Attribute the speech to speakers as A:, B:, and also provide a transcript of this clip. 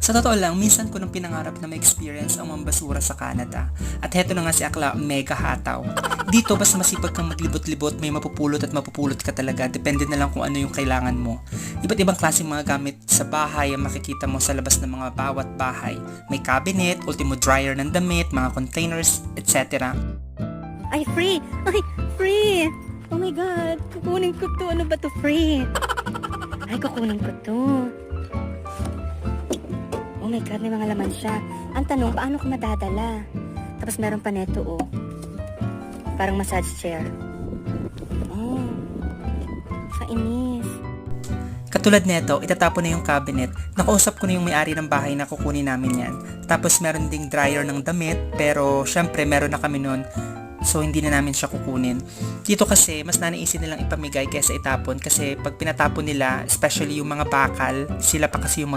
A: Sa totoo lang, minsan ko nang pinangarap na ma-experience ang mambasura sa Canada. At heto na nga si Akla, mega hataw. Dito, basta masipag kang maglibot-libot, may mapupulot at mapupulot ka talaga. Depende na lang kung ano yung kailangan mo. Iba't ibang klaseng mga gamit sa bahay ang makikita mo sa labas ng mga bawat bahay. May cabinet, ultimo dryer ng damit, mga containers, etc.
B: Ay, free! Ay, free! Oh my God! Kukunin ko to. Ano ba to, free? Ay, kukunin ko to. Oh my God, may mga laman siya. Ang tanong, paano ko madadala? Tapos meron pa neto, oh. Parang massage chair. Oh, kainis.
A: Katulad neto, itatapon na yung cabinet. Nakausap ko na yung may-ari ng bahay na kukunin namin yan. Tapos meron ding dryer ng damit, pero syempre meron na kami nun. So hindi na namin siya kukunin. Dito kasi mas nanaisin nilang ipamigay kaysa itapon kasi pag pinatapon nila, especially yung mga bakal, sila pa kasi yung